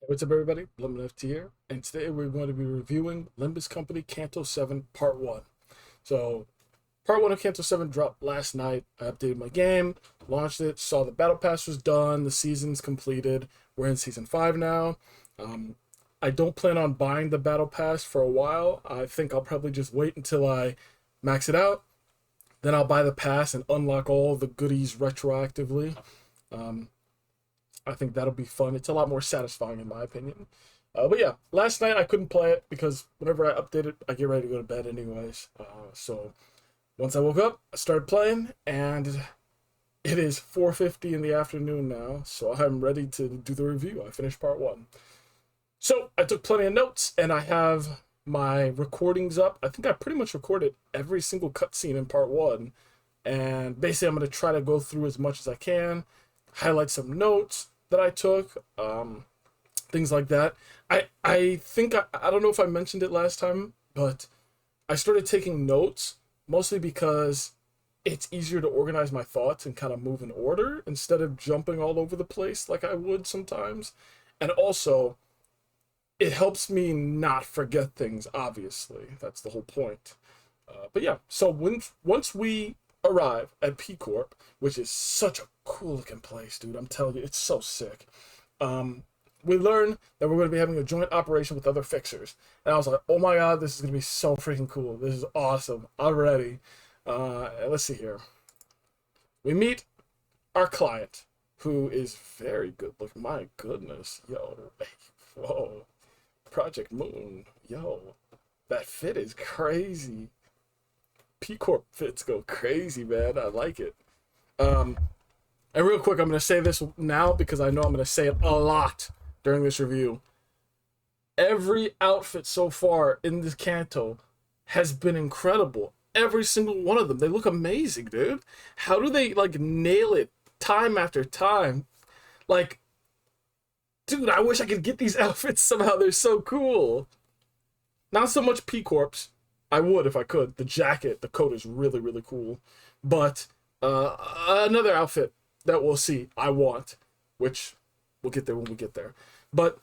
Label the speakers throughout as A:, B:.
A: What's up, everybody? Limbus here, and today we're going to be reviewing Limbuscompany Canto 7 Part 1. So, Part 1 of Canto 7 dropped last night. I updated my game, launched it, saw the Battle Pass was done, the season's completed. We're in Season 5 now. Um, I don't plan on buying the Battle Pass for a while. I think I'll probably just wait until I max it out. Then I'll buy the pass and unlock all the goodies retroactively. Um, I think that'll be fun. It's a lot more satisfying in my opinion. But yeah, last night I couldn't play it because whenever I update it, I get ready to go to bed anyways. So once I woke up, I started playing, and it is 4:50 in the afternoon now, so I'm ready to do the review. I finished part 1. So I took plenty of notes, and I have my recordings up. I think I pretty much recorded every single cutscene in part 1, and basically I'm going to try to go through as much as I can, highlight some notes that I took, things like that. I think I don't know if I mentioned it last time, but I started taking notes mostly because it's easier to organize my thoughts and kind of move in order instead of jumping all over the place like I would sometimes. And also, it helps me not forget things, obviously. That's the whole point. But yeah, so once we arrive at P Corp, which is such a cool looking place, dude, I'm telling you, it's so sick. Um, we learn that we're going to be having a joint operation with other fixers. And I was like, oh my god, this is going to be so freaking cool. This is awesome. I'm ready. Let's see here. We meet our client, who is very good looking. My goodness. Yo. Whoa. Project Moon. Yo. That fit is crazy. P Corp fits go crazy, man. I like it. Um, and real quick, I'm going to say this now because I know I'm going to say it a lot during this review. Every outfit so far in this Canto has been incredible. Every single one of them. They look amazing, dude. How do they, like, nail it time after time? Like, dude, I wish I could get these outfits somehow. They're so cool. Not so much P Corps. I would if I could. The jacket, the coat is really, really cool. But another outfit that we'll see I want, which we'll get there when we get there. But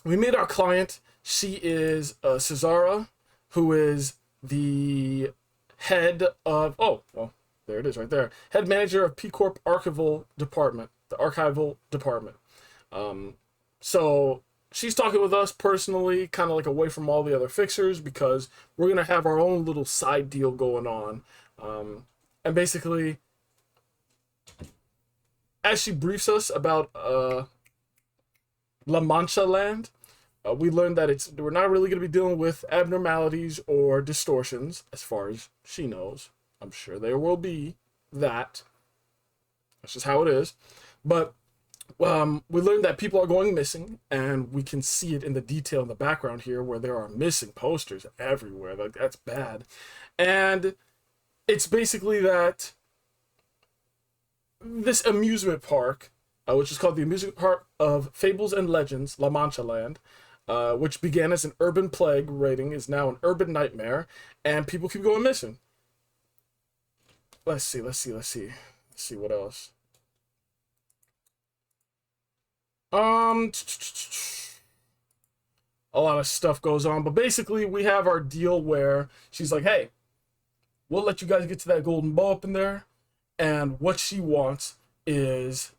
A: we meet our client. She is Cesara, who is the head of, oh, well, there it is right there. Head manager of P Corp Archival Department, the Archival Department. So she's talking with us personally, kind of like away from all the other fixers, because we're going to have our own little side deal going on. And basically, as she briefs us about Manchaland, we learned that we're not really going to be dealing with abnormalities or distortions, as far as she knows. I'm sure there will be that. That's just how it is. But we learned that people are going missing, and we can see it in the detail in the background here, where there are missing posters everywhere. Like, that's bad. And it's basically that this amusement park, which is called the Amusement Park of Fables and Legends, La Mancha Land, which began as an urban plague rating, is now an urban nightmare, and people keep going missing. Let's see what else. A lot of stuff goes on, but basically we have our deal where she's like, hey, we'll let you guys get to that golden bow up in there, and what she wants is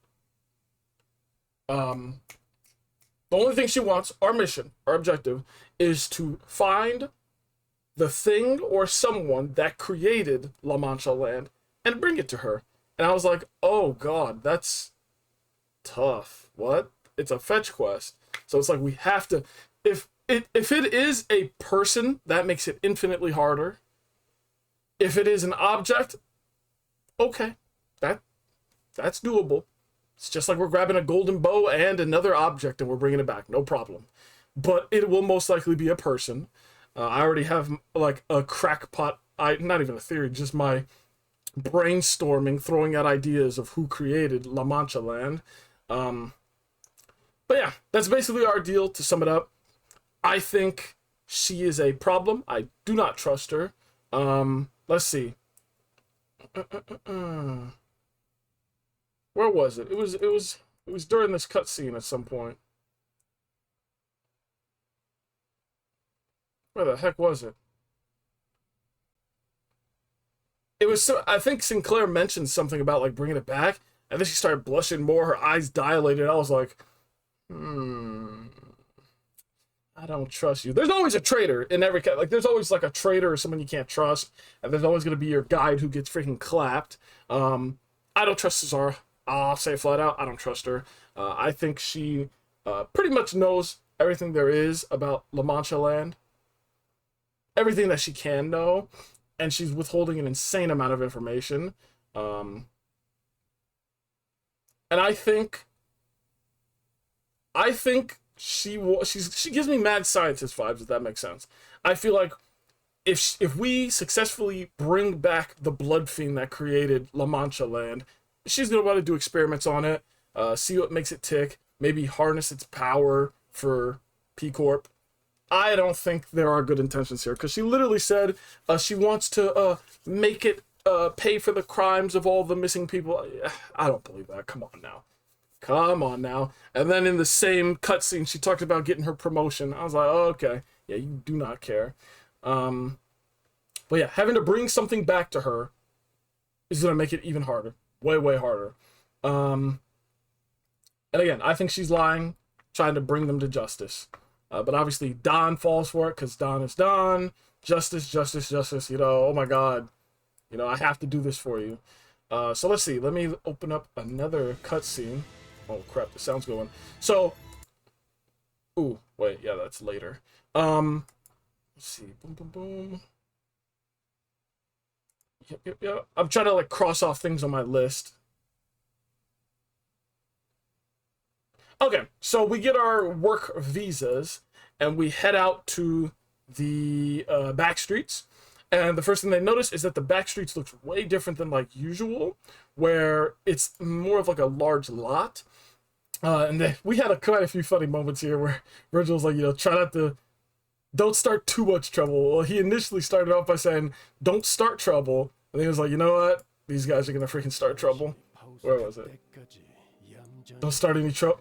A: the only thing she wants, our mission, our objective, is to find the thing or someone that created La Mancha Land and bring it to her. And I was like, oh god, that's tough. What? It's a fetch quest. So it's like we have to, if it is a person, that makes it infinitely harder. If it is an object, okay, that's doable. It's just like we're grabbing a golden bow and another object and we're bringing it back, no problem. But it will most likely be a person. I already have like a crackpot, not even a theory, just my brainstorming, throwing out ideas of who created La Mancha Land. But yeah, that's basically our deal. To sum it up, I think she is a problem. I do not trust her. Let's see. Where was it? It was during this cutscene at some point. Where the heck was it? It was so. I think Sinclair mentioned something about like bringing it back, and then she started blushing more. Her eyes dilated. I was like, hmm. I don't trust you. There's always a traitor in every case. Like, there's always like a traitor or someone you can't trust, and there's always gonna be your guide who gets freaking clapped. I don't trust Cesara. I'll say it flat out. I don't trust her. I think she pretty much knows everything there is about La Manchaland, everything that she can know, and she's withholding an insane amount of information. And I think she gives me mad scientist vibes, if that makes sense. I feel like if we successfully bring back the blood fiend that created La Mancha Land, she's gonna want to do experiments on it, see what makes it tick, maybe harness its power for P Corp. I don't think there are good intentions here, because she literally said she wants to make it pay for the crimes of all the missing people. I don't believe that. Come on now. Come on now. And then in the same cutscene, she talked about getting her promotion. I was like, oh, okay. Yeah, you do not care. But yeah, having to bring something back to her is going to make it even harder. Way, way harder. And again, I think she's lying, trying to bring them to justice. But obviously, Don falls for it, because Don is Don. Justice, justice, justice. You know, oh my God. You know, I have to do this for you. So let's see. Let me open up another cutscene. Oh crap, the sound's going. So, ooh, wait, yeah, that's later. Let's see, boom, boom, boom. Yep. I'm trying to like cross off things on my list. Okay, so we get our work visas, and we head out to the back streets. And the first thing they notice is that the back streets looks way different than like usual, where it's more of like a large lot. And we had quite a few funny moments here where Virgil's like, you know, try not to, don't start too much trouble. Well, he initially started off by saying, don't start trouble. And he was like, you know what? These guys are going to freaking start trouble. Where was it? Don't start any trouble.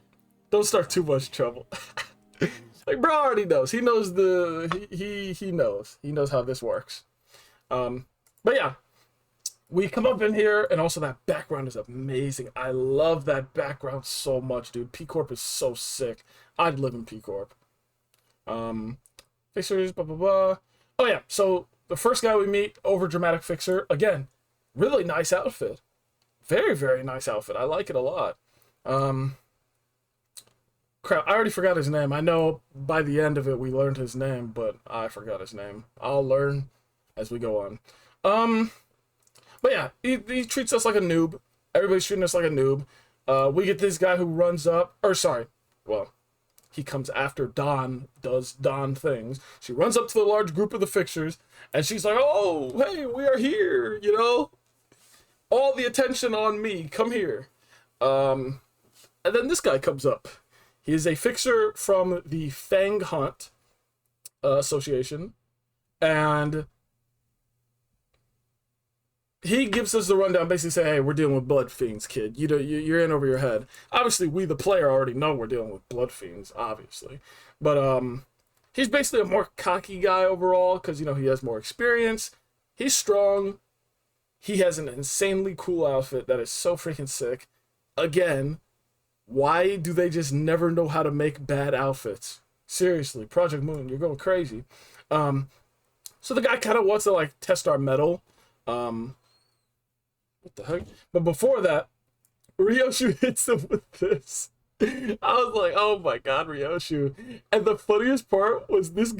A: Don't start too much trouble. Like, bro already knows. He knows he knows. He knows how this works. But yeah. We come up in here, and also that background is amazing. I love that background so much, dude. P Corp is so sick. I'd live in P Corp. Fixers, blah, blah, blah. Oh, yeah. So the first guy we meet, over dramatic fixer. Again, really nice outfit. Very, very nice outfit. I like it a lot. Crap, I already forgot his name. I know by the end of it we learned his name, but I forgot his name. I'll learn as we go on. But yeah, he treats us like a noob. Everybody's treating us like a noob. We get this guy who runs up, or sorry, well, he comes after Don does Don things. She runs up to the large group of the fixers, and she's like, oh, hey, we are here, you know? All the attention on me, come here. And then this guy comes up. He is a fixer from the Fang Hunt Association, and he gives us the rundown, basically saying, hey, we're dealing with blood fiends, kid. You know, you're in over your head. Obviously, we, the player, already know we're dealing with blood fiends, obviously. But he's basically a more cocky guy overall, because, you know, he has more experience. He's strong. He has an insanely cool outfit that is so freaking sick. Again, why do they just never know how to make bad outfits? Seriously, Project Moon, you're going crazy. So the guy kind of wants to, like, test our mettle. What the heck? But before that, Ryoshu hits him with this. I was like, oh my God, Ryoshu. And the funniest part was this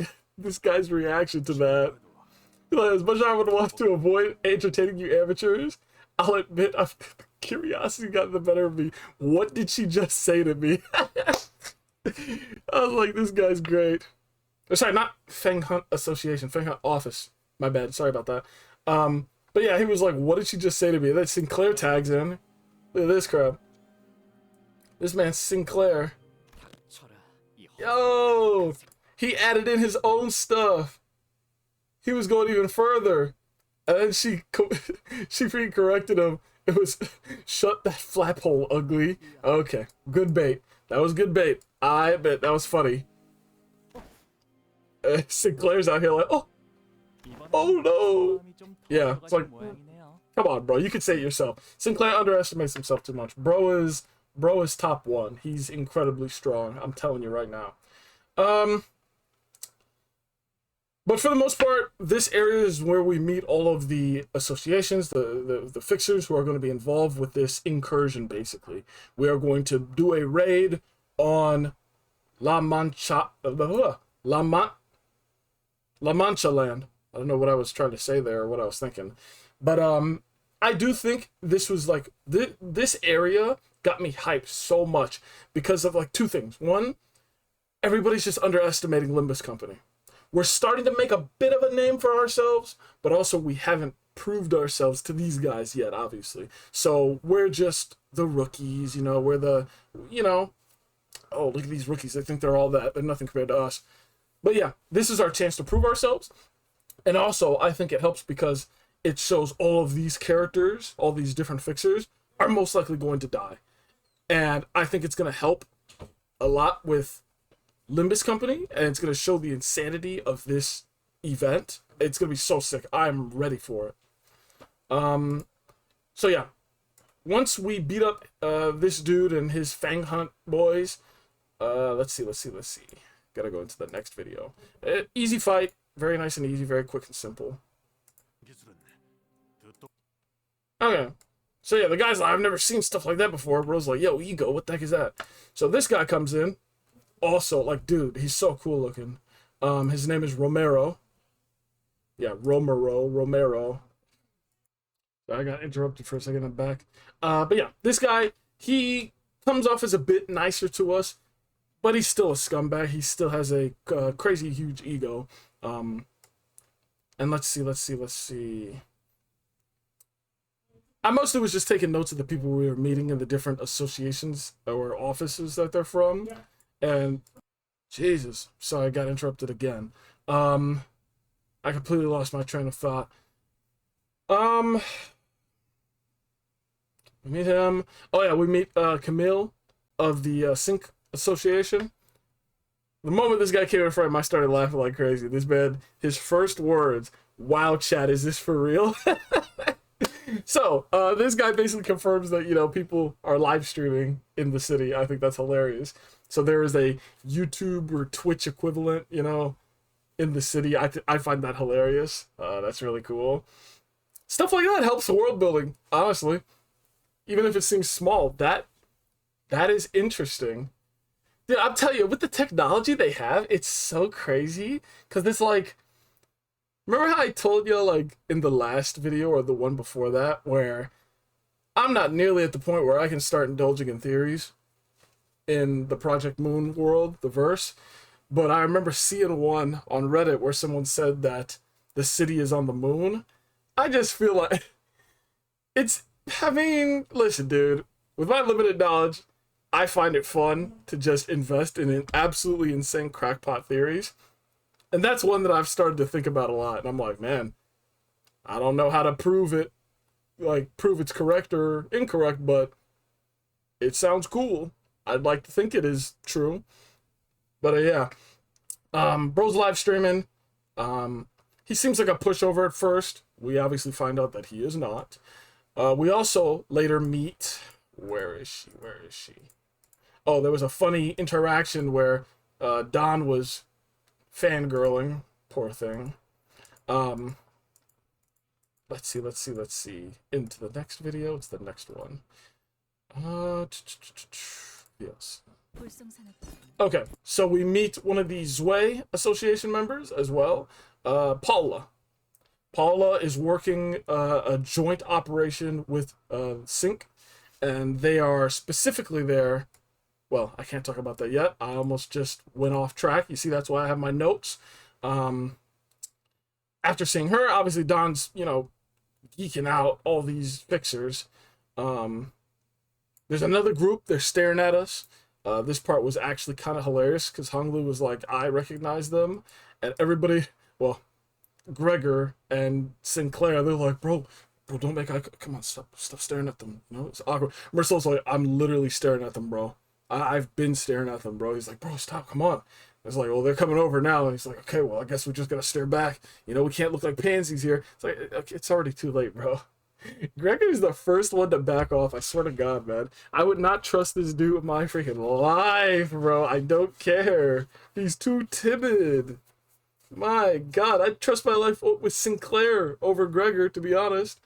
A: guy's reaction to that. Like, as much as I would want to avoid entertaining you amateurs, I'll admit, curiosity got the better of me. What did she just say to me? I was like, this guy's great. Sorry, not Fang Hunt Association, Fang Hunt Office. My bad, sorry about that. But yeah, he was like, what did she just say to me? Then Sinclair tags in. Look at this crap. This man Sinclair. Yo! He added in his own stuff. He was going even further. And then she freaking corrected him. It was, shut that flap hole, ugly. Okay, good bait. That was good bait. I bet that was funny. Sinclair's out here like, oh no. Yeah, it's like, come on, bro. You could say it yourself. Sinclair underestimates himself too much. Bro is top one. He's incredibly strong. I'm telling you right now. But for the most part, this area is where we meet all of the associations, the fixers who are going to be involved with this incursion, basically. We are going to do a raid on La Manchaland. I don't know what I was trying to say there or what I was thinking. But I do think this was like, this area got me hyped so much because of like two things. One, everybody's just underestimating Limbuscompany. We're starting to make a bit of a name for ourselves, but also we haven't proved ourselves to these guys yet, obviously. So we're just the rookies, you know, we're the, you know, oh, look at these rookies. They think they're all that. They're nothing compared to us. But yeah, this is our chance to prove ourselves. And also, I think it helps because it shows all of these characters, all these different fixers, are most likely going to die. And I think it's going to help a lot with Limbuscompany, and it's going to show the insanity of this event. It's going to be so sick. I'm ready for it. So yeah, once we beat up this dude and his Fang Hunt boys, let's see. Gotta go into the next video. Easy fight, very nice and easy, very quick and simple. Okay, so yeah, the guy's like, I've never seen stuff like that before. Bro's like, yo, ego, what the heck is that? So this guy comes in. Also, like, dude, he's so cool looking. His name is Romero. Yeah, Romero. I got interrupted for a second. I'm back. But yeah, this guy, he comes off as a bit nicer to us, but he's still a scumbag. He still has a crazy huge ego. And let's see. I mostly was just taking notes of the people we were meeting and the different associations or offices that they're from. Yeah. And Jesus, sorry, I got interrupted again. I completely lost my train of thought. We meet him. Oh yeah, we meet Camille of the Sync Association. The moment this guy came in front of him, I started laughing like crazy. This man, his first words, "Wow, chat, is this for real?" So, this guy basically confirms that, you know, people are live streaming in the city. I think that's hilarious. So there is a YouTube or Twitch equivalent, you know, in the city. I find that hilarious. That's really cool. Stuff like that helps the world building, honestly. Even if it seems small, that is interesting. Dude, I'll tell you, with the technology they have, it's so crazy. Because it's like, remember how I told you, like, in the last video or the one before that, where I'm not nearly at the point where I can start indulging in theories in the Project Moon world, the verse, but I remember seeing one on Reddit where someone said that the city is on the moon. I just feel like listen, dude, with my limited knowledge, I find it fun to just invest in absolutely insane crackpot theories. And that's one that I've started to think about a lot. And I'm like, man, I don't know how to prove it, like prove it's correct or incorrect, but it sounds cool. I'd like to think it is true. But yeah, bro's live streaming. He seems like a pushover at first. We obviously find out that he is not. We also later meet, where is she? Oh, there was a funny interaction where Don was fangirling. Poor thing. Let's see. Into the next video. It's the next one. Yes. Okay, so we meet one of the Zwei Association members as well, Paula. Paula is working a joint operation with Sync, and they are specifically there. Well, I can't talk about that yet. I almost just went off track. You see, that's why I have my notes. After seeing her, obviously Don's, you know, geeking out all these fixers. There's another group. They're staring at us. This part was actually kind of hilarious because Honglu was like, I recognize them. And everybody, well, Gregor and Sinclair, they're like, bro, don't make eye. Come on, stop staring at them. You know, it's awkward. Marcel's like, I'm literally staring at them, bro. I've been staring at them, bro. He's like, bro, stop, come on. It's like, well, they're coming over now. And he's like, okay, well, I guess we're just going to stare back. You know, we can't look like pansies here. It's like, okay, it's already too late, bro. Gregory's the first one to back off. I swear to God, man. I would not trust this dude with my freaking life, bro. I don't care. He's too timid. My God, I'd trust my life with Sinclair over Gregor, to be honest.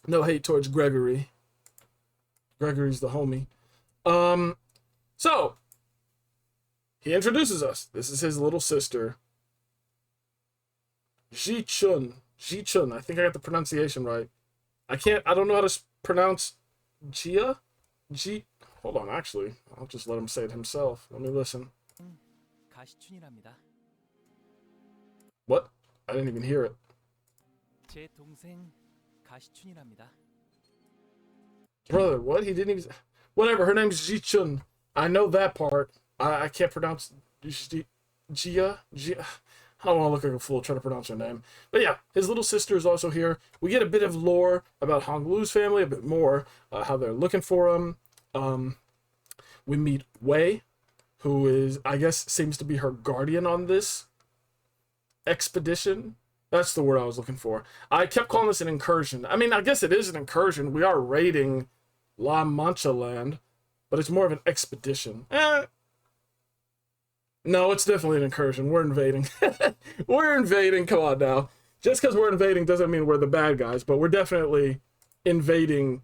A: No hate towards Gregory. Gregory's the homie. So, he introduces us. This is his little sister. Ji-chun. Ji-chun. I think I got the pronunciation right. I don't know how to pronounce Gia? Hold on, actually. I'll just let him say it himself. Let me listen. What? I didn't even hear it. Brother, what? He didn't even... Whatever, her name's Ji-chun. I know that part. I can't pronounce... Gia? I don't want to look like a fool trying to pronounce her name. But yeah, his little sister is also here. We get a bit of lore about Honglu's family, a bit more, how they're looking for him. We meet Wei, who is, I guess, seems to be her guardian on this expedition. That's the word I was looking for. I kept calling this an incursion. I mean, I guess it is an incursion. We are raiding Manchaland, but it's more of an expedition. No, it's definitely an incursion. We're invading. We're invading. Come on now. Just because we're invading doesn't mean we're the bad guys, but we're definitely invading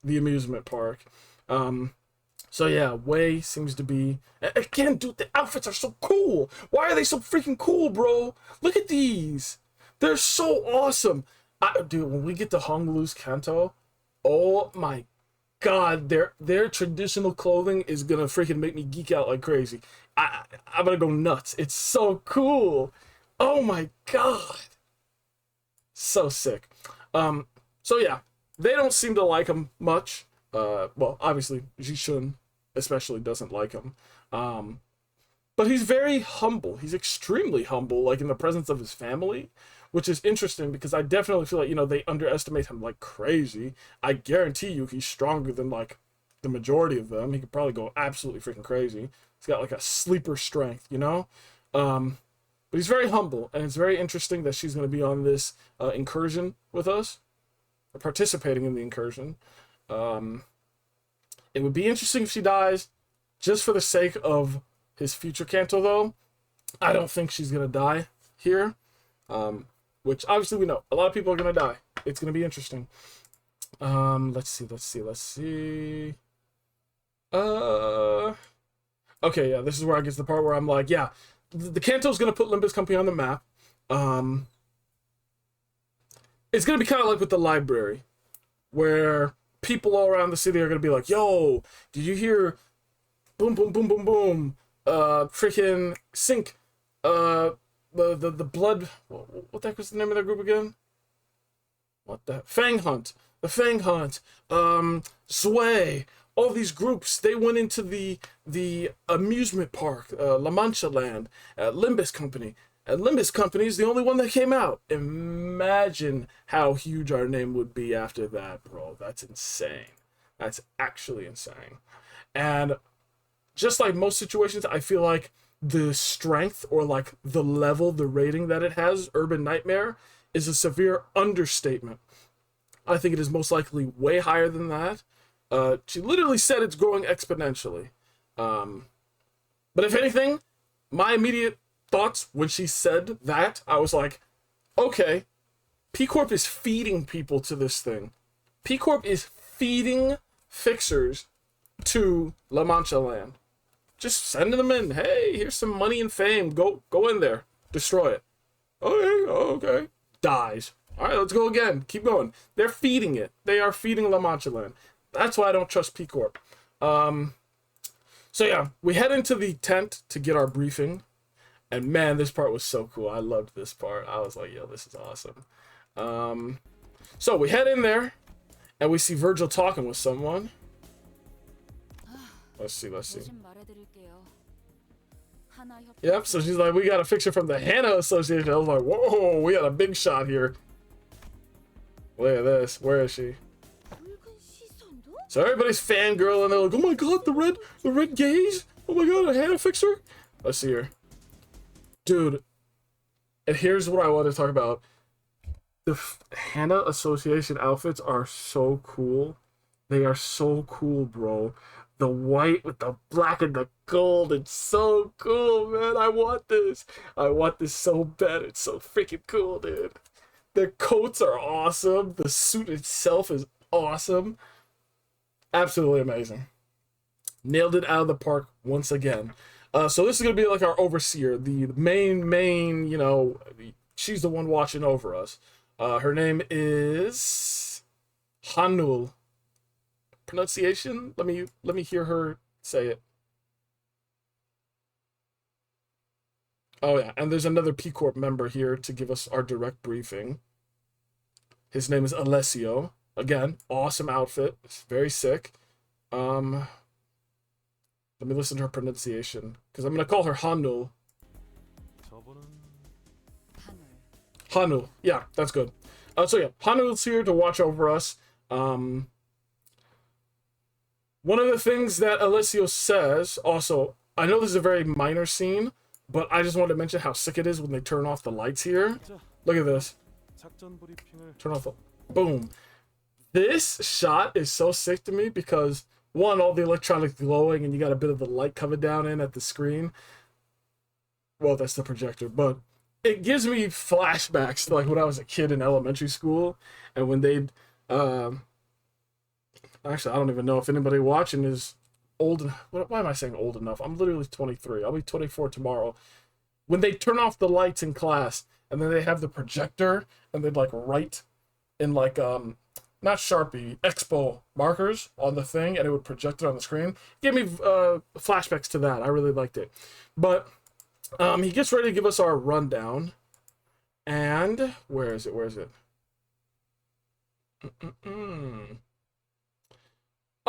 A: the amusement park. So yeah, Wei seems to be... Again, dude, the outfits are so cool. Why are they so freaking cool, bro? Look at these. They're so awesome. Dude, when we get to Honglu's Canto, oh my God, their traditional clothing is gonna freaking make me geek out like crazy. I'm gonna go nuts. It's so cool. Oh my God. So sick. So yeah, they don't seem to like him much. Well, obviously, Ji-chun especially doesn't like him. But he's very humble. He's extremely humble, like in the presence of his family, which is interesting because I definitely feel like, you know, they underestimate him like crazy. I guarantee you he's stronger than like the majority of them. He could probably go absolutely freaking crazy. He's got like a sleeper strength, you know? But he's very humble, and it's very interesting that she's going to be on this incursion with us, or participating in the incursion. It would be interesting if she dies, just for the sake of his future Canto, though. I don't think she's going to die here, which obviously we know. A lot of people are going to die. It's going to be interesting. Let's see. Okay, yeah, this is where I get to the part where I'm like, yeah, the Canto's going to put Limbuscompany on the map. It's going to be kind of like with the library, where people all around the city are going to be like, yo, did you hear boom, boom, boom, boom, boom, freaking Sync, the blood, what the heck was the name of that group again? What the Fang Hunt, the Fang Hunt, Sway, all these groups, they went into the amusement park, Manchaland, Limbuscompany, and Limbuscompany is the only one that came out. Imagine how huge our name would be after that, bro. That's insane. That's actually insane. And just like most situations, I feel like the strength, or like the level, the rating that it has, Urban Nightmare, is a severe understatement. I think it is most likely way higher than that. She literally said it's growing exponentially. But if anything, my immediate thoughts when she said that, I was like, okay, P-Corp is feeding people to this thing. P-Corp is feeding fixers to La Mancha Land. Just sending them in. Hey, here's some money and fame. Go in there. Destroy it. Okay. Dies. All right, let's go again. Keep going. They're feeding it. They are feeding La Mancha Land. That's why I don't trust P-Corp. So yeah, we head into the tent to get our briefing. And man, this part was so cool. I loved this part. I was like, yo, this is awesome. So we head in there, and we see Virgil talking with someone. Let's see. Yep, so she's like, we got a fixer from the Hana Association. I was like, whoa, we got a big shot here. Look at this. Where is she? So everybody's fangirl, and they're like, oh my god, the red gaze? Oh my god, a Hana fixer? Let's see here. Dude, and here's what I want to talk about. The Hana Association outfits are so cool. They are so cool, bro. The white with the black and the gold. It's so cool, man. I want this. I want this so bad. It's so freaking cool, dude. Their coats are awesome. The suit itself is awesome. Absolutely amazing. Nailed it out of the park once again. So this is going to be like our overseer. The main, you know, she's the one watching over us. Her name is Hanul. Pronunciation? Let me hear her say it. Oh yeah, and there's another P Corp member here to give us our direct briefing. His name is Alessio. Again, awesome outfit. It's very sick. Let me listen to her pronunciation, because I'm gonna call her Hanul. Hanul. Yeah, that's good. So yeah, Hanul's here to watch over us. One of the things that Alessio says, also, I know this is a very minor scene, but I just wanted to mention how sick it is when they turn off the lights here. Look at this. Turn off the... Boom. This shot is so sick to me because, one, all the electronics glowing and you got a bit of the light coming down in at the screen. Well, that's the projector, but it gives me flashbacks to like when I was a kid in elementary school and when they'd... Actually, I don't even know if anybody watching is old enough. Why am I saying old enough? I'm literally 23. I'll be 24 tomorrow. When they turn off the lights in class and then they have the projector and they'd like write in like not Sharpie, Expo markers on the thing and it would project it on the screen. It gave me flashbacks to that. I really liked it. But he gets ready to give us our rundown. And where is it? Where is it?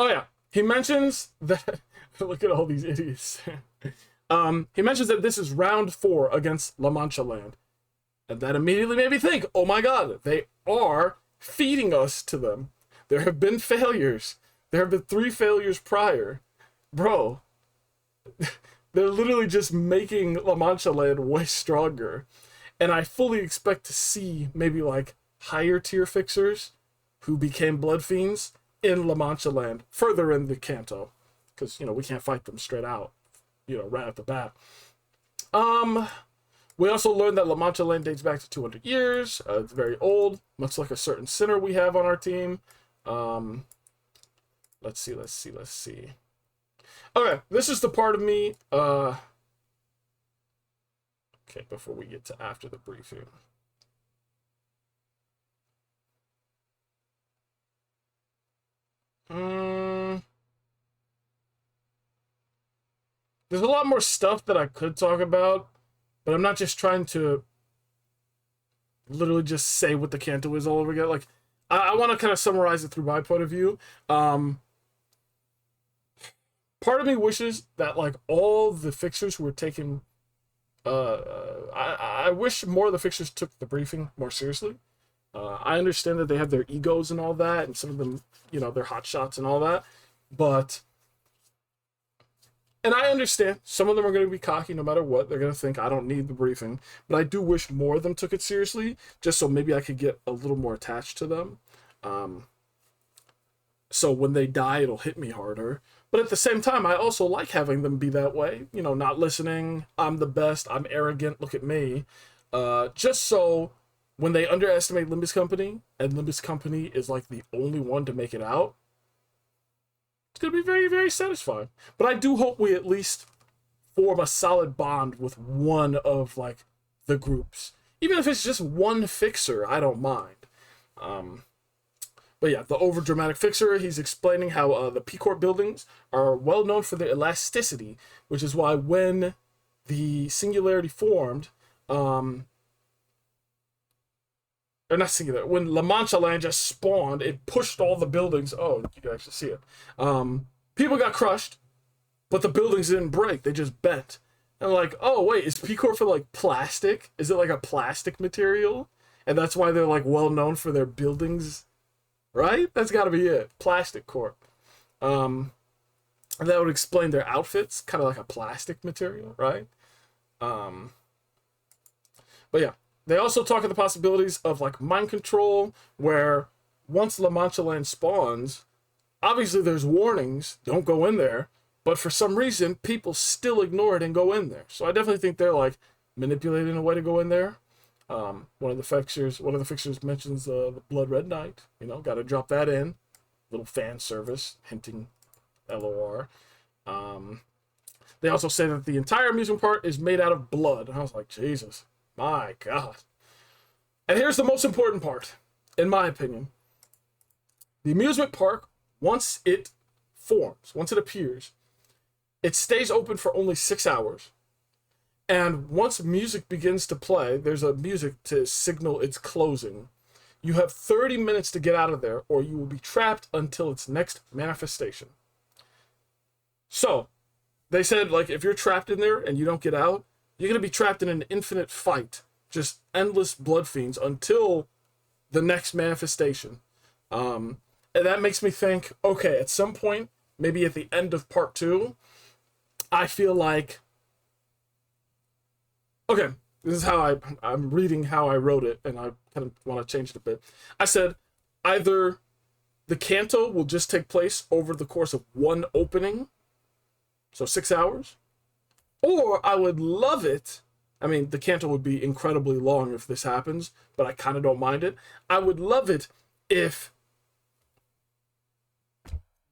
A: Oh yeah, he mentions that. Look at all these idiots. He mentions that this is round 4 against Manchaland, and that immediately made me think, oh my god, they are feeding us to them. There have been failures. There have been 3 failures prior. Bro, they're literally just making Manchaland way stronger. And I fully expect to see maybe like higher tier fixers who became blood fiends in Manchaland, further in the Canto. Because, you know, we can't fight them straight out, you know, right off the bat. We also learned that Manchaland dates back to 200 years. It's very old, much like a certain sinner we have on our team. Let's see. Okay, this is the part of me. Okay, before we get to after the briefing. There's a lot more stuff that I could talk about, but I'm not just trying to literally just say what the Canto is all over again. Like, I want to kind of summarize it through my point of view. Part of me wishes that, like, all the fixers who were taking... I wish more of the fixers took the briefing more seriously. I understand that they have their egos and all that, and some of them, you know, their hot shots and all that, but... And I understand some of them are going to be cocky no matter what. They're going to think I don't need the briefing. But I do wish more of them took it seriously, just so maybe I could get a little more attached to them. So when they die, it'll hit me harder. But at the same time, I also like having them be that way. You know, not listening. I'm the best. I'm arrogant. Look at me. Just so when they underestimate Limbuscompany, and Limbuscompany is like the only one to make it out, it's going to be very, very satisfying. But I do hope we at least form a solid bond with one of, like, the groups. Even if it's just one fixer, I don't mind. But yeah, the over-dramatic fixer, he's explaining how the P-Corp buildings are well known for their elasticity, which is why when the singularity formed, or not singular, when Manchaland just spawned, it pushed all the buildings. Oh, you can actually see it. People got crushed, but the buildings didn't break. They just bent. And like, oh, wait, is P-Corp for, like, plastic? Is it, like, a plastic material? And that's why they're, like, well known for their buildings, right? That's gotta be it. Plastic Corp. And that would explain their outfits, kind of like a plastic material, right? Um, but yeah, they also talk of the possibilities of like mind control, where once Manchaland spawns, obviously there's warnings, don't go in there, but for some reason people still ignore it and go in there. So I definitely think they're like manipulating a way to go in there. One of the fixtures mentions the Blood Red Knight. You know, got to drop that in. Little fan service, hinting LOR. They also say that the entire amusement park is made out of blood. And I was like, Jesus, my God. And here's the most important part, in my opinion. The amusement park, once it forms, once it appears, it stays open for only 6 hours. And once music begins to play, there's a music to signal its closing. You have 30 minutes to get out of there, or you will be trapped until its next manifestation. So, they said, like, if you're trapped in there and you don't get out, you're going to be trapped in an infinite fight. Just endless blood fiends until the next manifestation. And that makes me think, okay, at some point, maybe at the end of part 2, I feel like... Okay, this is how I'm reading how I wrote it, and I kind of want to change it a bit. I said, either the Canto will just take place over the course of one opening, so 6 hours, or I would love it. I mean, the Canto would be incredibly long if this happens, but I kind of don't mind it. I would love it if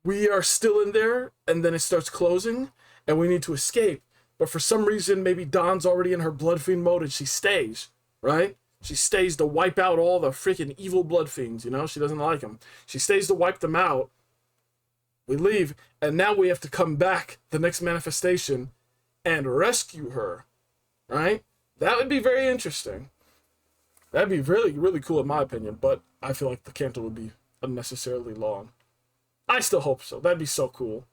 A: we are still in there, and then it starts closing, and we need to escape. But for some reason, maybe Dawn's already in her Blood Fiend mode, and she stays, right? She stays to wipe out all the freaking evil Blood Fiends, you know? She doesn't like them. She stays to wipe them out. We leave, and now we have to come back the next manifestation and rescue her, right? That would be very interesting. That'd be really, really cool in my opinion, but I feel like the Canto would be unnecessarily long. I still hope so. That'd be so cool.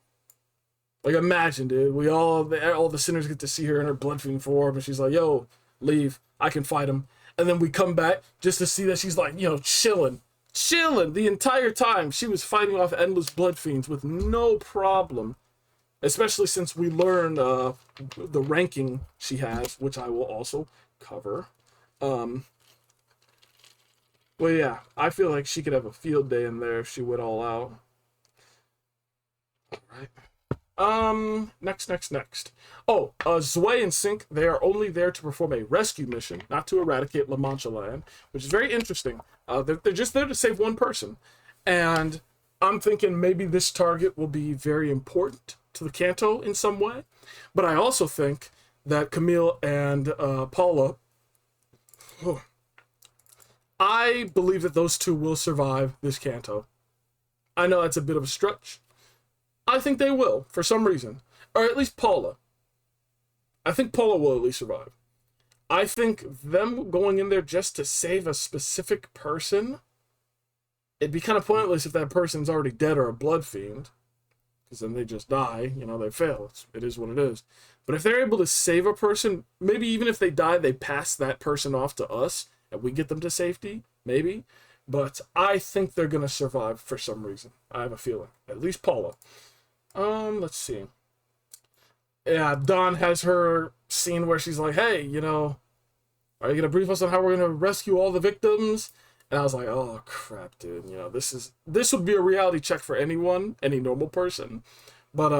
A: Like, imagine, dude, all the sinners get to see her in her Blood Fiend form, and she's like, yo, leave, I can fight him. And then we come back just to see that she's like, you know, chilling the entire time. She was fighting off endless Blood Fiends with no problem. Especially since we learned the ranking she has, which I will also cover. Well, yeah, I feel like she could have a field day in there if she went all out. Alright. Next. Oh, Zwei and Sync, they are only there to perform a rescue mission, not to eradicate La Manchaland, which is very interesting. They're just there to save one person. And I'm thinking maybe this target will be very important to the Canto in some way. But I also think that Camille and Paula, I believe that those two will survive this Canto. I know that's a bit of a stretch. I think they will, for some reason. Or at least Paula. I think Paula will at least survive. I think them going in there just to save a specific person, it'd be kind of pointless if that person's already dead or a blood fiend. Because then they just die, you know, they fail. It is what it is. But if they're able to save a person, maybe even if they die, they pass that person off to us, and we get them to safety, maybe. But I think they're going to survive for some reason. I have a feeling. At least Paula. Let's see. Yeah, Dawn has her scene where she's like, hey, you know, are you going to brief us on how we're going to rescue all the victims? And I was like, oh, crap, dude. You know, this would be a reality check for anyone, any normal person. But,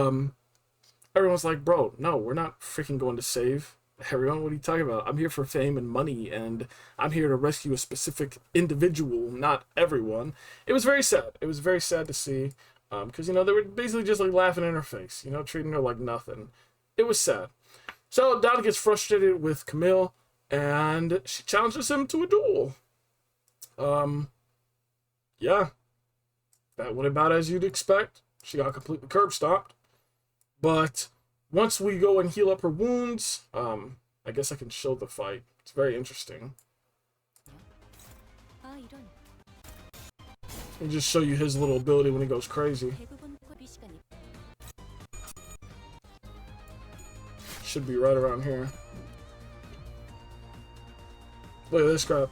A: everyone's like, bro, no, we're not freaking going to save everyone. What are you talking about? I'm here for fame and money, and I'm here to rescue a specific individual, not everyone. It was very sad. It was very sad to see. Because, you know, they were basically just, like, laughing in her face, you know, treating her like nothing. It was sad. So, Donna gets frustrated with Camille, and she challenges him to a duel. Yeah. That went about as you'd expect. She got completely curb stomped. But once we go and heal up her wounds, I guess I can show the fight. It's very interesting. I'll just show you his little ability when he goes crazy. Should be right around here. Look at this crap.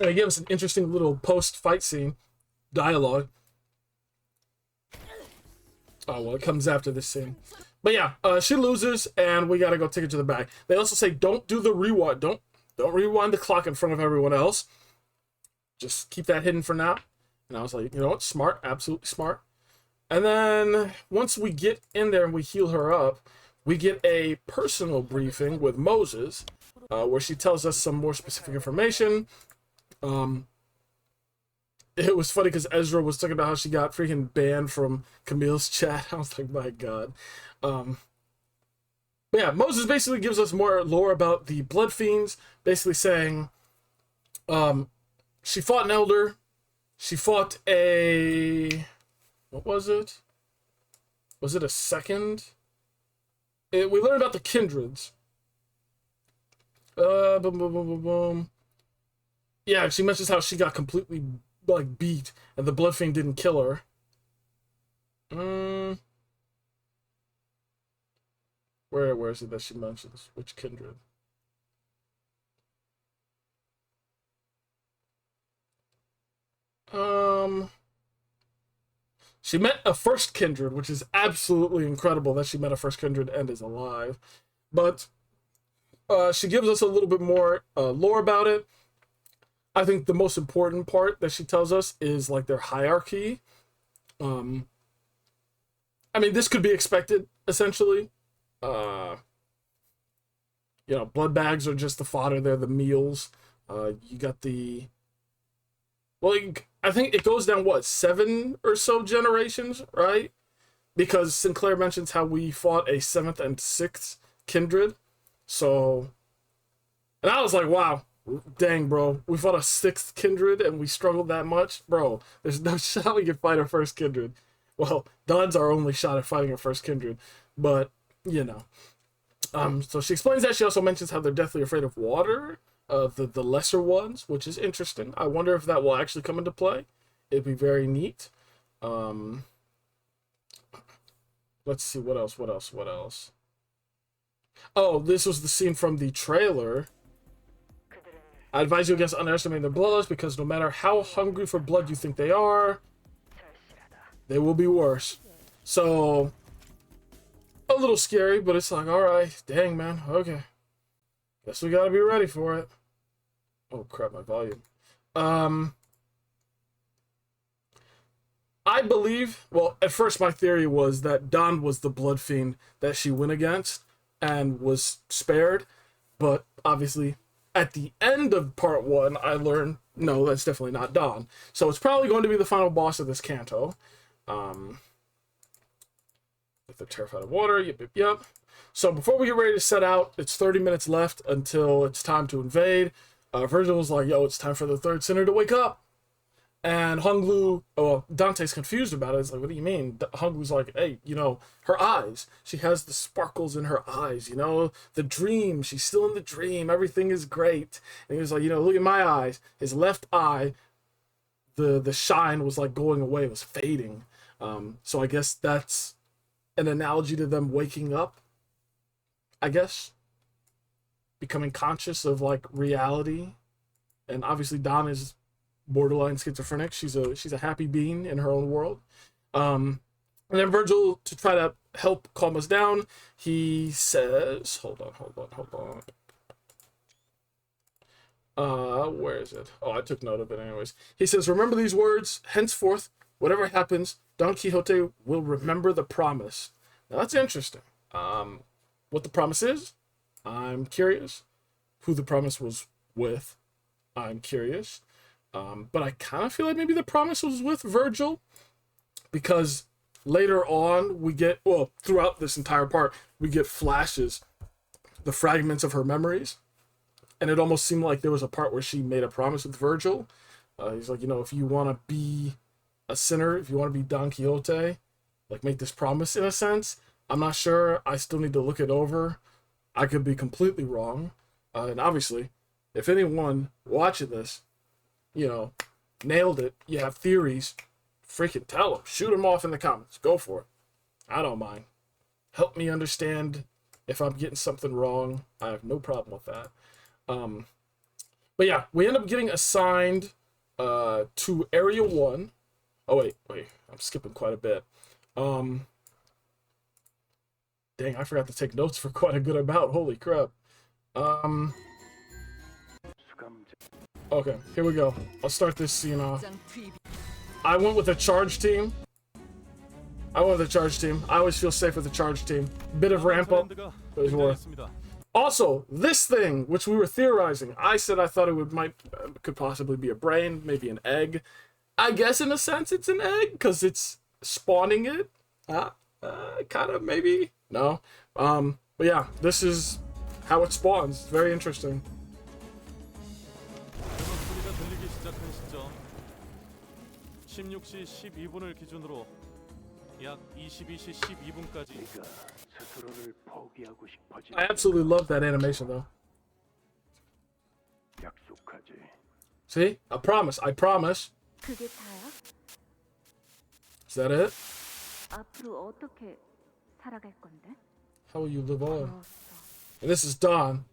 A: And they gave us an interesting little post-fight scene dialogue. Oh, well, it comes after this scene. But yeah, she loses, and we gotta go take her to the back. They also say, don't do the rewind. Don't rewind the clock in front of everyone else. Just keep that hidden for now. And I was like, you know what? Smart. Absolutely smart. And then once we get in there and we heal her up, we get a personal briefing with Moses, where she tells us some more specific information. It was funny because Ezra was talking about how she got freaking banned from Camille's chat. I was like, my God. But yeah, Moses basically gives us more lore about the Blood Fiends, basically saying she fought an Elder. She fought a... What was it? Was it a second? We learned about the Kindreds. Boom, boom, boom, boom, boom. Yeah, she mentions how she got completely, like, beat, and the Blood Fiend didn't kill her. Where is it that she mentions? Which Kindred? She met a first Kindred, which is absolutely incredible that she met a first Kindred and is alive. But she gives us a little bit more lore about it. I think the most important part that she tells us is like their hierarchy. I mean, this could be expected, essentially. You know, blood bags are just the fodder. They're the meals. You got the... Well, I think it goes down, what, 7 or so generations, right? Because Sinclair mentions how we fought a 7th and 6th Kindred. So... And I was like, wow, dang, bro. We fought a 6th Kindred and we struggled that much? Bro, there's no shot we can fight our first Kindred. Well, Dawn's our only shot at fighting our first Kindred. But, you know. So she explains that. She also mentions how they're deathly afraid of water. The lesser ones, which is interesting. I wonder if that will actually come into play. It'd be very neat. Let's see, what else? Oh, this was the scene from the trailer. I advise you against underestimating their bloodlust, because no matter how hungry for blood you think they are, they will be worse. So, a little scary, but it's like, alright, dang, man, okay. Guess we gotta be ready for it. Oh crap, my volume. I believe, well, at first my theory was that Dawn was the Blood Fiend that she went against and was spared, but obviously at the end of part 1 I learned, no, that's definitely not Dawn. So it's probably going to be the final boss of this Canto. If they're terrified of water, yep. So before we get ready to set out, it's 30 minutes left until it's time to invade. Virgil was like, yo, it's time for the third sinner to wake up. And Honglu, well, Dante's confused about it. It's like, what do you mean? Honglu's like, hey, you know, her eyes. She has the sparkles in her eyes, you know? The dream. She's still in the dream. Everything is great. And he was like, you know, look at my eyes. His left eye, the shine was like going away. It was fading. So I guess that's an analogy to them waking up, I guess. Becoming conscious of, like, reality. And obviously Dawn is borderline schizophrenic. She's a happy being in her own world. And then Virgil, to try to help calm us down, he says, hold on. Where is it? Oh, I took note of it anyways. He says, remember these words, henceforth, whatever happens, Don Quixote will remember the promise. Now that's interesting. What the promise is, I'm curious. Who the promise was with, I'm curious. But I kind of feel like maybe the promise was with Virgil, because later on we get, well, throughout this entire part, we get flashes, the fragments of her memories, and it almost seemed like there was a part where she made a promise with Virgil. He's like, you know, if you want to be a sinner, if you want to be Don Quixote, like, make this promise in a sense. I'm not sure. I still need to look it over. I could be completely wrong. And obviously, if anyone watching this, you know, nailed it, you have theories, freaking tell them. Shoot them off in the comments. Go for it. I don't mind. Help me understand if I'm getting something wrong. I have no problem with that. But yeah, we end up getting assigned to Area 1. Oh, wait. I'm skipping quite a bit. Dang, I forgot to take notes for quite a good amount. Holy crap. Okay, here we go. I'll start this scene off. I went with a charge team. I always feel safe with the charge team. Bit of ramp up. Also, this thing, which we were theorizing, I said I thought it could possibly be a brain, maybe an egg. I guess in a sense it's an egg, because it's spawning it. Kind of, maybe. No. But yeah, this is how it spawns. Very interesting. I absolutely love that animation, though. See? I promise. Is that it? How will you live on? And this is Dawn.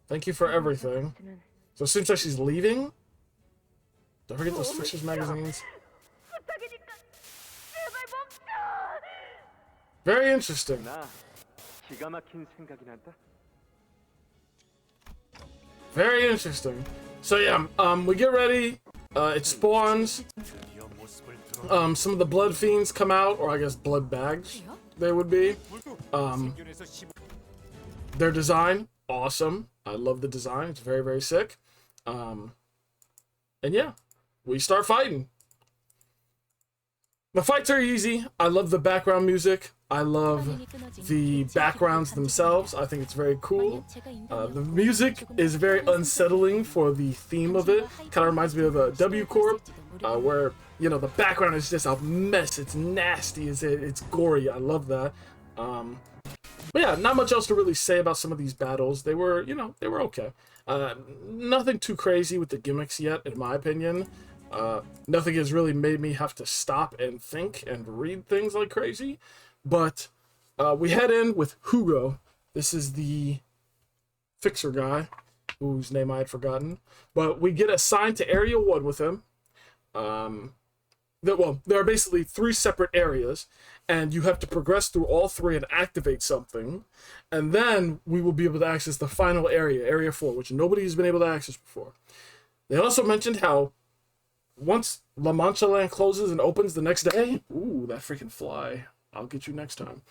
A: Thank you for everything. So it seems like she's leaving? Don't forget those Fixtures magazines. Very interesting. Very interesting. So yeah, we get ready. It spawns. Some of the blood fiends come out, or I guess blood bags they would be. Their design, awesome. I love the design. It's very, very sick. And yeah, we start fighting. The fights are easy. I love the background music. I love the backgrounds themselves. I think it's very cool. The music is very unsettling for the theme of it. Kind of reminds me of a W Corp, where, you know, the background is just a mess. It's nasty. It's gory. I love that. But yeah, not much else to really say about some of these battles. They were, you know, they were okay. Nothing too crazy with the gimmicks yet, in my opinion. Nothing has really made me have to stop and think and read things like crazy. But we head in with Hugo. This is the fixer guy, whose name I had forgotten. But we get assigned to Area 1 with him. There are basically 3 separate areas, and you have to progress through all 3 and activate something. And then we will be able to access the final area, Area 4, which nobody has been able to access before. They also mentioned how once Manchaland closes and opens the next day, ooh, that freaking fly. I'll get you next time.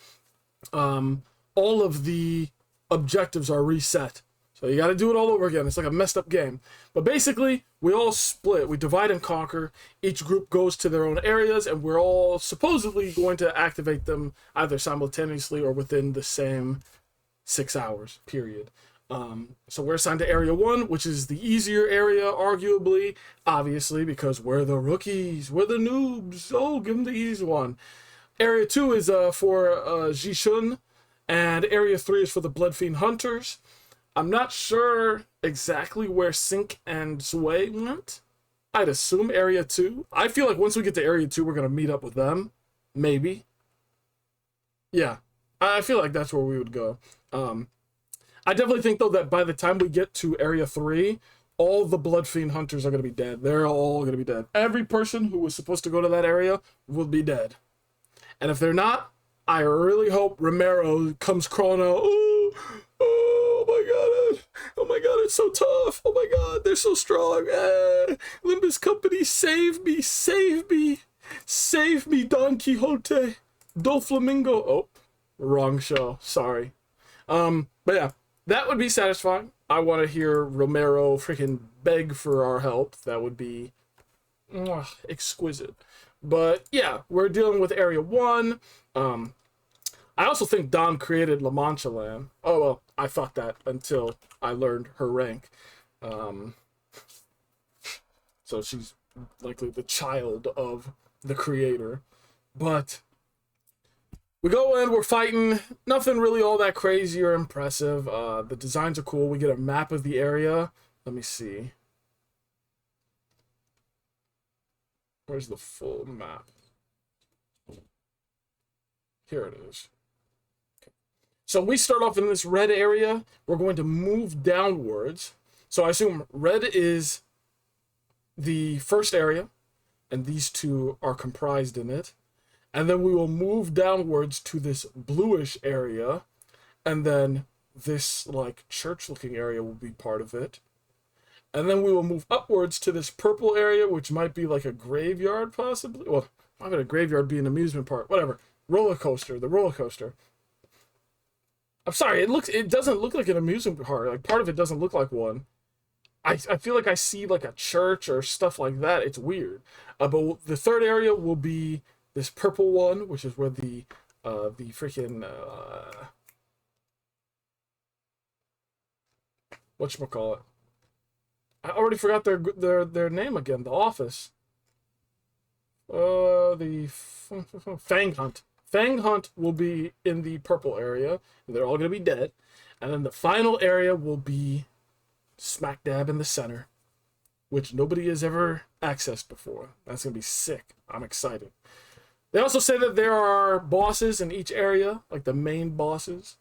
A: All of the objectives are reset. So you got to do it all over again. It's like a messed up game. But basically, we all split. We divide and conquer. Each group goes to their own areas, and we're all supposedly going to activate them either simultaneously or within the same 6 hours, period. So we're assigned to Area 1, which is the easier area, arguably, obviously, because we're the rookies. We're the noobs. Oh, give them the easy one. Area 2 is for Jishun, and Area 3 is for the Bloodfiend Hunters. I'm not sure exactly where Sink and Sui went. I'd assume Area 2. I feel like once we get to Area 2, we're going to meet up with them. Maybe. Yeah, I feel like that's where we would go. I definitely think, though, that by the time we get to Area 3, all the Bloodfiend Hunters are going to be dead. They're all going to be dead. Every person who was supposed to go to that area will be dead. And if they're not, I really hope Romero comes crawling out. Oh my god. Oh my god, it's so tough. Oh my god, they're so strong. Limbuscompany, save me. Save me. Save me, Don Quixote. Doflamingo. Oh, wrong show. Sorry. But yeah, that would be satisfying. I want to hear Romero freaking beg for our help. That would be exquisite. But yeah, we're dealing with Area 1. I also think Don created La Manchaland. Oh, well, I thought that until I learned her rank. So she's likely the child of the creator. But we go in, we're fighting. Nothing really all that crazy or impressive. The designs are cool. We get a map of the area. Let me see. Where's the full map? Here it is. Okay. So we start off in this red area. We're going to move downwards. So I assume red is the first area, and these two are comprised in it. And then we will move downwards to this bluish area, and then this like church-looking area will be part of it. And then we will move upwards to this purple area, which might be like a graveyard, possibly. Well, I'm gonna graveyard be an amusement park, whatever. Roller coaster, the roller coaster. I'm sorry, it doesn't look like an amusement park. Like part of it doesn't look like one. I feel like I see like a church or stuff like that. It's weird. But the third area will be this purple one, which is where the freaking whatchamacallit. I already forgot their name again. The office. The Fang Hunt. Fang Hunt will be in the purple area, and they're all gonna be dead. And then the final area will be smack dab in the center, which nobody has ever accessed before. That's gonna be sick. I'm excited. They also say that there are bosses in each area, like the main bosses.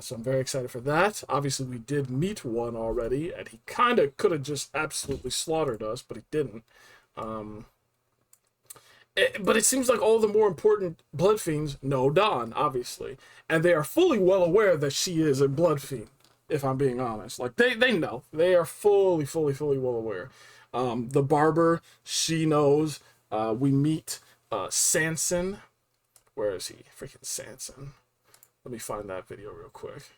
A: So I'm very excited for that. Obviously, we did meet one already, and he kind of could have just absolutely slaughtered us, but he didn't. But it seems like all the more important Blood Fiends know Dawn, obviously. And they are fully well aware that she is a Blood Fiend, if I'm being honest. Like, they know. They are fully well aware. The Barber, she knows. We meet Sanson. Where is he? Freaking Sanson. Let me find that video real quick.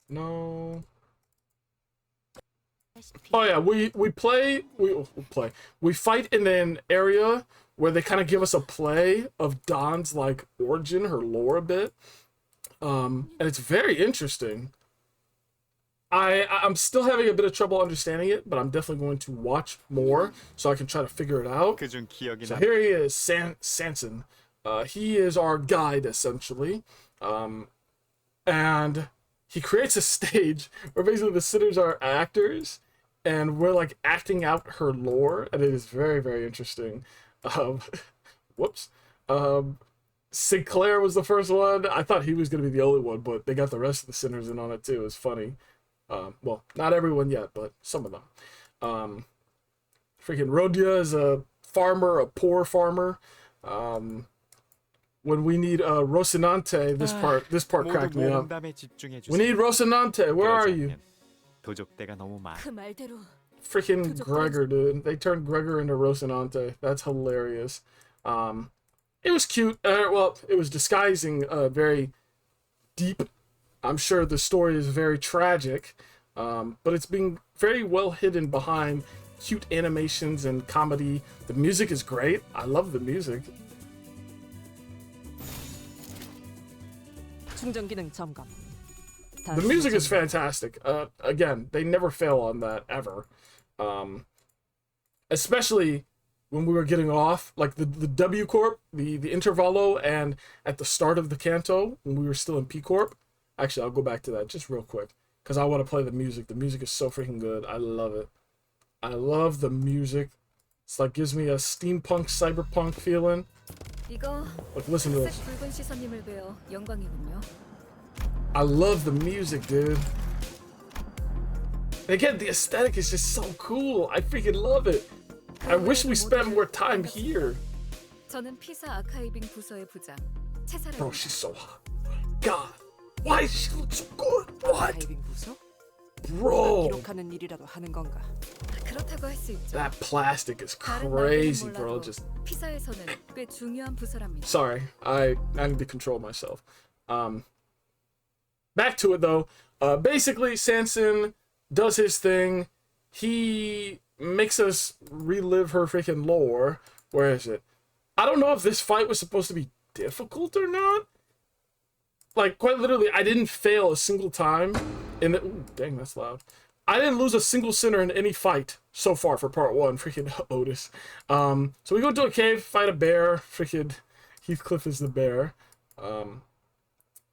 A: No. Oh yeah, we fight in an area where they kind of give us a play of Dawn's like origin, her lore a bit. And it's very interesting. I'm still having a bit of trouble understanding it, but I'm definitely going to watch more so I can try to figure it out. So here he is, Sanson. He is our guide, essentially. And he creates a stage where basically the sitters are actors, and we're like acting out her lore, and it is very interesting. Whoops. Sinclair was the first one. I thought he was going to be the only one, but they got the rest of the sinners in on it too. It was funny. Well, not everyone yet, but some of them. Freaking Rodia is a farmer, a poor farmer. When we need Rocinante, this part cracked me up. We need Rocinante. Where are you? Freaking Gregor, dude. They turned Gregor into Rocinante. That's hilarious. It was cute. Well, it was disguising very deep. I'm sure the story is very tragic, but it's being very well hidden behind cute animations and comedy. The music is great. I love the music. The music is fantastic. Again, they never fail on that, ever. Especially when we were getting off, like the W Corp, the Intervallo, and at the start of the Canto, when we were still in P Corp. Actually, I'll go back to that just real quick, because I want to play the music. The music is so freaking good. I love it. I love the music. It's like, gives me a steampunk, cyberpunk feeling. Like, listen to this. I love the music, dude. And again, the aesthetic is just so cool. I freaking love it. I wish we spent more time here. Bro, she's so hot. God. Why does she look so good? What? Bro. That plastic is crazy, bro. Just... Sorry, I need to control myself. Back to it, though. Basically, Sanson does his thing. He makes us relive her freaking lore. Where is it? I don't know if this fight was supposed to be difficult or not. Like, quite literally, I didn't fail a single time in the... Ooh, dang, that's loud. I didn't lose a single sinner in any fight so far for part 1. Freaking Otis. So we go to a cave, fight a bear. Freaking Heathcliff is the bear.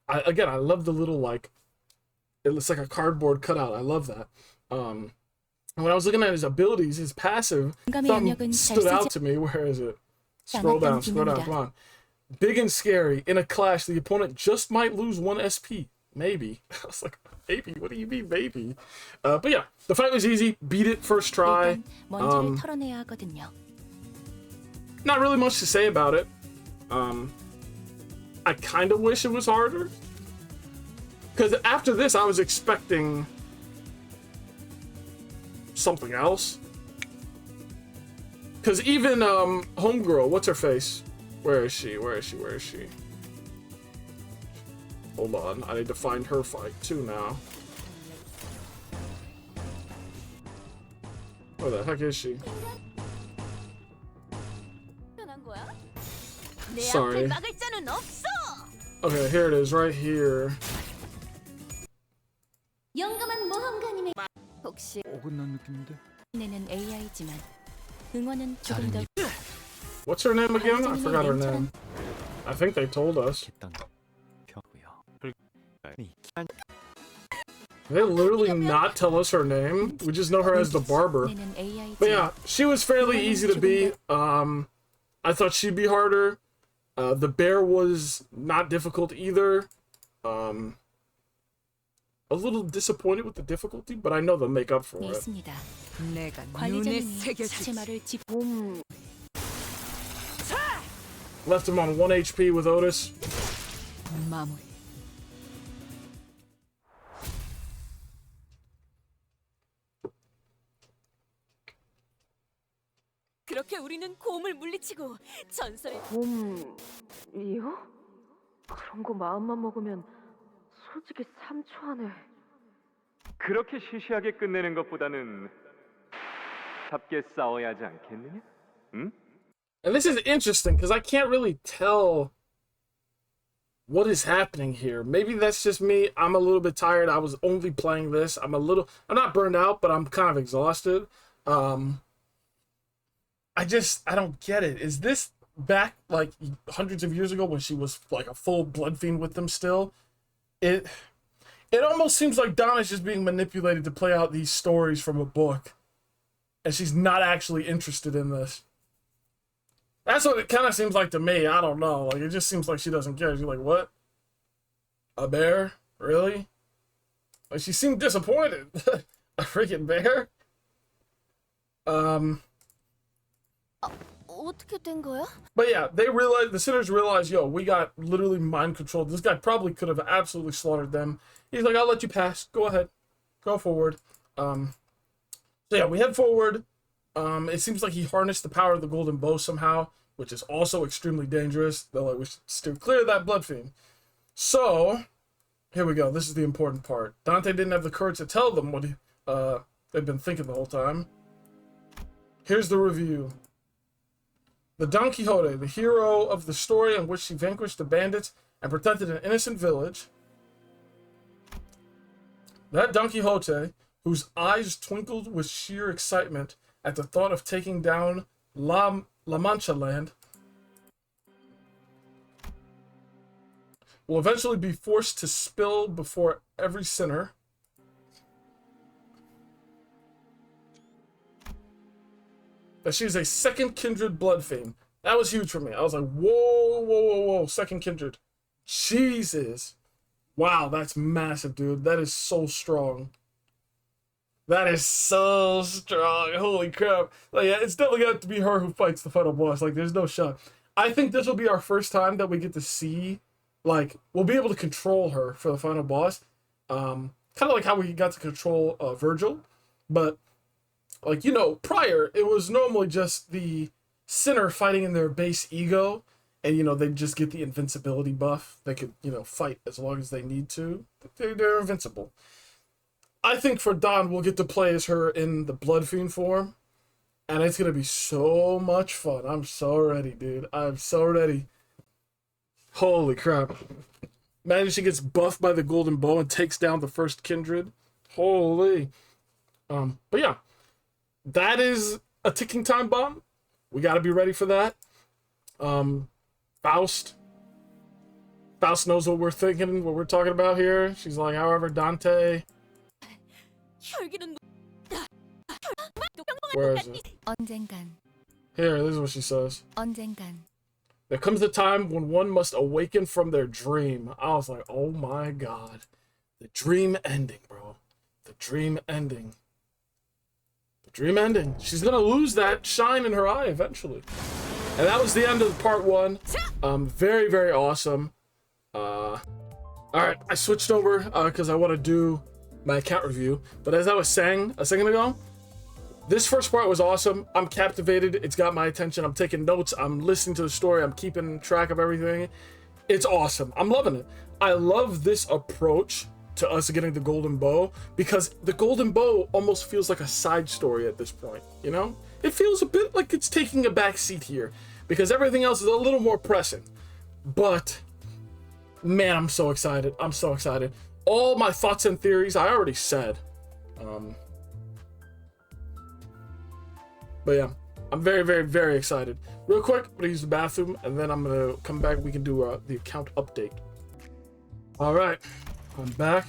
A: Again, I love the little, like... It looks like a cardboard cutout. I love that. When I was looking at his abilities, his passive, something stood out to me. Where is it? Scroll down, come on. Big and scary. In a clash, the opponent just might lose 1 SP. maybe. I was like, maybe? What do you mean, maybe? But yeah, the fight was easy. Beat it first try. Not really much to say about it. I kind of wish it was harder. Because after this, I was expecting something else. Because even homegirl, what's her face? Where is she? Where is she? Where is she? Hold on, I need to find her fight too now. Where the heck is she? Sorry. Okay, here it is, right here. What's her name again? I forgot her name. I think they told us. They literally not tell us her name. We just know her as the barber. But yeah, she was fairly easy to beat. I thought she'd be harder. The bear was not difficult either. A little disappointed with the difficulty, but I know they'll make up for it. Left him on 1 HP with Otis.
B: 그렇게 우리는 곰을 물리치고 전설의
C: 곰이요? 그런 거 마음만 먹으면 솔직히 3초 안에
D: 그렇게 시시하게 끝내는 것보다는 답게 싸워야 하지 않겠느냐? 응?
A: And this is interesting because I can't really tell what is happening here. Maybe that's just me. I'm a little bit tired. I was only playing this. I'm not burned out, but I'm kind of exhausted. I don't get it. Is this back like hundreds of years ago when she was like a full blood fiend with them still? It almost seems like Donna's just being manipulated to play out these stories from a book. And she's not actually interested in this. That's what it kind of seems like to me. I don't know. Like, it just seems like she doesn't care. She's like, what? A bear? Really? Like, she seemed disappointed. A freaking bear?
B: 어떻게 된 거야?
A: But yeah, the sinners realize, yo, we got literally mind controlled. This guy probably could have absolutely slaughtered them. He's like, I'll let you pass. Go ahead. Go forward. So yeah, we head forward. It seems like he harnessed the power of the golden bow somehow, which is also extremely dangerous. They're like, we should steer clear of that blood fiend. So, here we go. This is the important part. Dante didn't have the courage to tell them what they've been thinking the whole time. Here's the review. The Don Quixote, the hero of the story in which he vanquished the bandits and protected an innocent village. That Don Quixote, whose eyes twinkled with sheer excitement at the thought of taking down La Manchaland, will eventually be forced to spill before every sinner. That she's a second kindred blood fiend. That was huge for me. I was like, whoa, whoa, whoa, whoa, second kindred. Jesus. Wow, that's massive, dude. That is so strong. That is so strong. Holy crap. Like, yeah, it's definitely got to be her who fights the final boss. Like, there's no shot. I think this will be our first time that we get to see, like, we'll be able to control her for the final boss. Kind of like how we got to control Virgil. But, like, you know, prior, it was normally just the sinner fighting in their base ego. And, you know, they just get the invincibility buff. They could, you know, fight as long as they need to. They're invincible. I think for Dawn, we'll get to play as her in the Blood Fiend form. And it's going to be so much fun. I'm so ready, dude. I'm so ready. Holy crap. Imagine she gets buffed by the Golden Bow and takes down the first kindred. Holy. But yeah. That is a ticking time bomb. We got to be ready for that. Faust knows what we're thinking, what we're talking about here. She's like, however, Dante. Where is it? Here, this is what she says. There comes a time when one must awaken from their dream. I was like, oh my god. The dream ending, bro. The dream ending. The dream ending. She's gonna lose that shine in her eye eventually. And that was the end of part 1. Very, very awesome. Alright, I switched over because I want to do my account review. But as I was saying a second ago, this first part was awesome. I'm captivated. It's got my attention. I'm taking notes. I'm listening to the story. I'm keeping track of everything. It's awesome. I'm loving it. I love this approach to us getting the golden bow, because the golden bow almost feels like a side story at this point, you know? It feels a bit like it's taking a back seat here because everything else is a little more pressing. But man, I'm so excited. I'm so excited. All my thoughts and theories I already said. But yeah, I'm very, very, very excited. Real quick, I'm gonna use the bathroom and then I'm gonna come back. We can do the account update. All right, I'm back.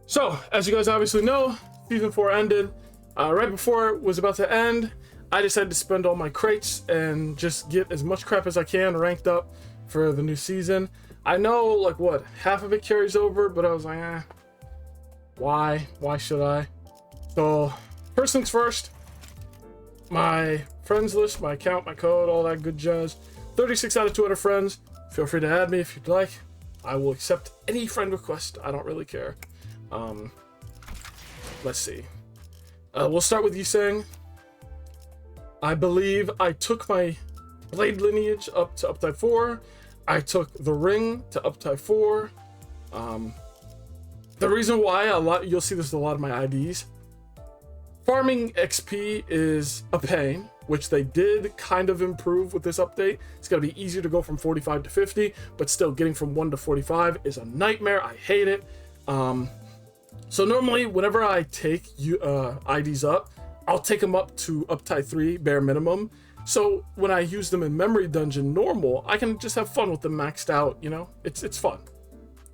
A: So, as you guys obviously know, season 4 ended. Right before it was about to end, I decided to spend all my crates and just get as much crap as I can ranked up for the new season. I know, like, what, half of it carries over, but I was like, why? Why should I? So, first things first, my friends list, my account, my code, all that good jazz. 36 out of 200 friends. Feel free to add me if you'd like. I will accept any friend request. I don't really care. Let's see. We'll start with you saying, I believe I took my blade lineage up to uptype 4. I took the ring to uptype 4. The reason why you'll see this with a lot of my IDs. Farming XP is a pain, which they did kind of improve with this update. It's going to be easier to go from 45 to 50, but still getting from 1 to 45 is a nightmare. I hate it. So normally whenever I take IDs up, I'll take them up to uptype 3 bare minimum. So when I use them in memory dungeon normal, I can just have fun with them maxed out, you know? It's fun.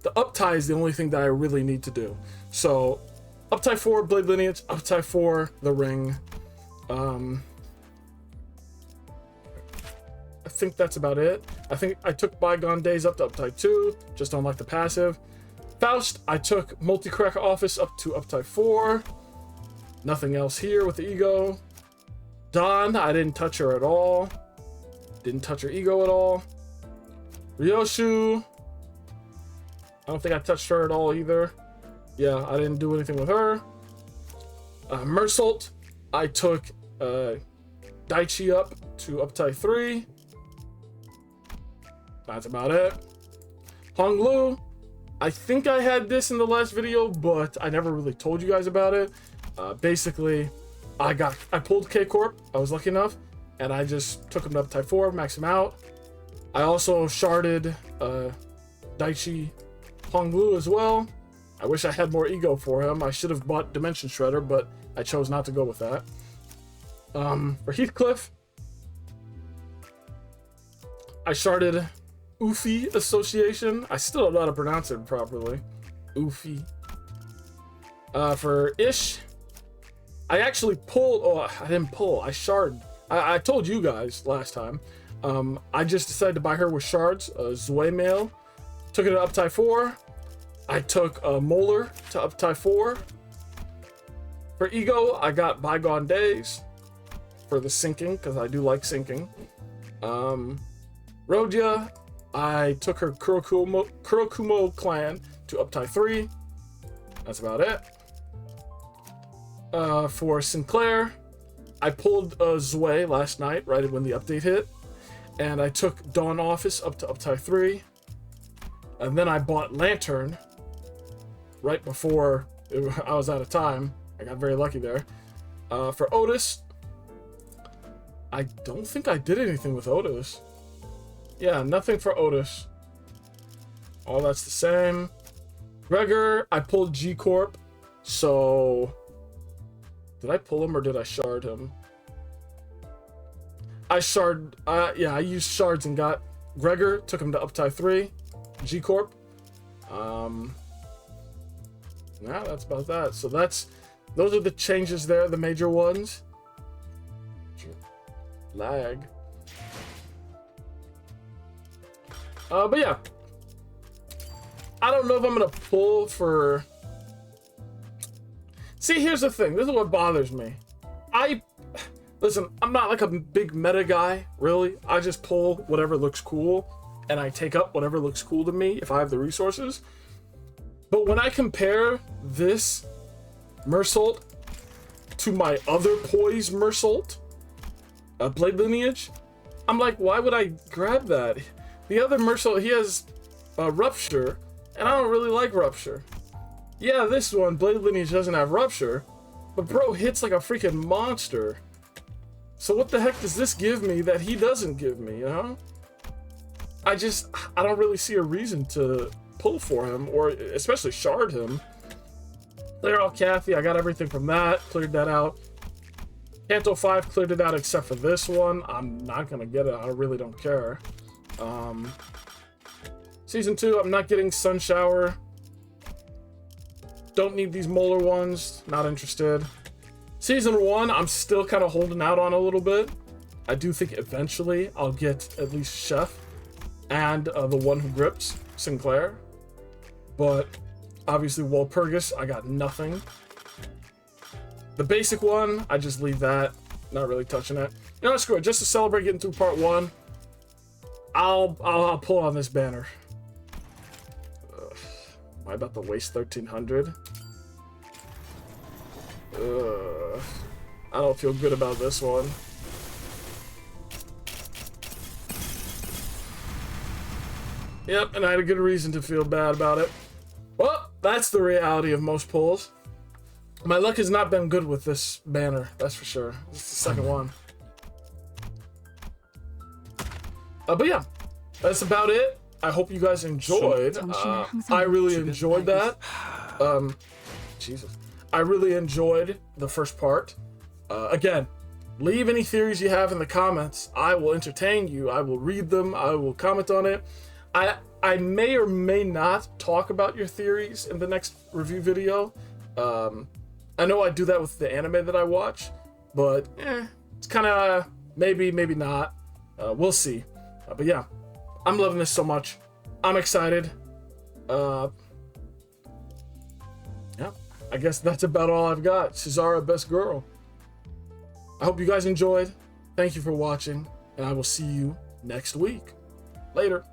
A: The uptie is the only thing that I really need to do. So uptype 4 blade lineage, uptype 4 the ring. I think that's about it. I think I took Bygone Days up to uptype 2, just on like the passive. Faust, I took Multi-Crack Office up to uptype 4. Nothing else here with the ego. Dawn, I didn't touch her at all. Didn't touch her ego at all. Ryoshu, I don't think I touched her at all either. Yeah, I didn't do anything with her. Mersault, I took Daichi up to uptype 3. That's about it. Honglu, I think I had this in the last video, but I never really told you guys about it. Basically, I pulled K-Corp, I was lucky enough, and I just took him to uptype 4, maxed him out. I also sharded Daichi Honglu as well. I wish I had more ego for him. I should have bought Dimension Shredder, but I chose not to go with that. For Heathcliff, I sharded Ufi Association. I still don't know how to pronounce it properly. Ufi. For Ish, I actually pulled. Oh, I didn't pull. I sharded. I told you guys last time. I just decided to buy her with shards. Zwei Mail. Took it to uptype 4. I took Molar to uptype 4. For Ego, I got Bygone Days for the sinking, because I do like sinking. Rodia, I took her Kurokumo clan to uptype 3. That's about it. For Sinclair, I pulled Zwei last night, right when the update hit. And I took Dawn Office up to uptype 3. And then I bought Lantern right before I was out of time. I got very lucky there. For Otis, I don't think I did anything with Otis. Yeah, nothing for Otis. All that's the same. Gregor, I pulled G-Corp. So, did I pull him or did I shard him? I used shards and got Gregor, took him to uptype 3. G-Corp. Yeah, that's about that. So those are the changes there, the major ones. Lag. But yeah. I don't know if I'm gonna pull for. See, here's the thing. This is what bothers me. Listen, I'm not like a big meta guy, really. I just pull whatever looks cool, and I take up whatever looks cool to me if I have the resources. But when I compare this Mersault to my other Poise Mersault, Blade Lineage, I'm like, why would I grab that? The other Mersault, he has Rupture, and I don't really like Rupture. Yeah, this one, Blade Lineage, doesn't have Rupture, but bro hits like a freaking monster. So what the heck does this give me that he doesn't give me, you know? I don't really see a reason to pull for him, or especially shard him. Clear out Kathy, I got everything from that, cleared that out. Canto 5 cleared it out except for this one. I'm not gonna get it, I really don't care. Season 2, I'm not getting Sun Shower. Don't need these molar ones, not interested. Season 1, I'm still kind of holding out on a little bit. I do think eventually I'll get at least Chef and the one who grips, Sinclair. But obviously Walpurgis, I got nothing. The basic one, I just leave that, not really touching it. You know, screw it, just to celebrate getting through part 1, I'll pull on this banner. Am I about to waste 1,300? I don't feel good about this one. Yep, and I had a good reason to feel bad about it. Well, that's the reality of most pulls. My luck has not been good with this banner, that's for sure. This is the second one. But yeah, that's about it. I hope you guys enjoyed. I really enjoyed that. Jesus. I really enjoyed the first part. Again, leave any theories you have in the comments. I will entertain you. I will read them. I will comment on it. I may or may not talk about your theories in the next review video. I know I do that with the anime that I watch, but it's kind of maybe not. We'll see. But yeah, I'm loving this so much. I'm excited. Yeah, I guess that's about all I've got. Cesara, best girl. I hope you guys enjoyed. Thank you for watching, and I will see you next week. Later.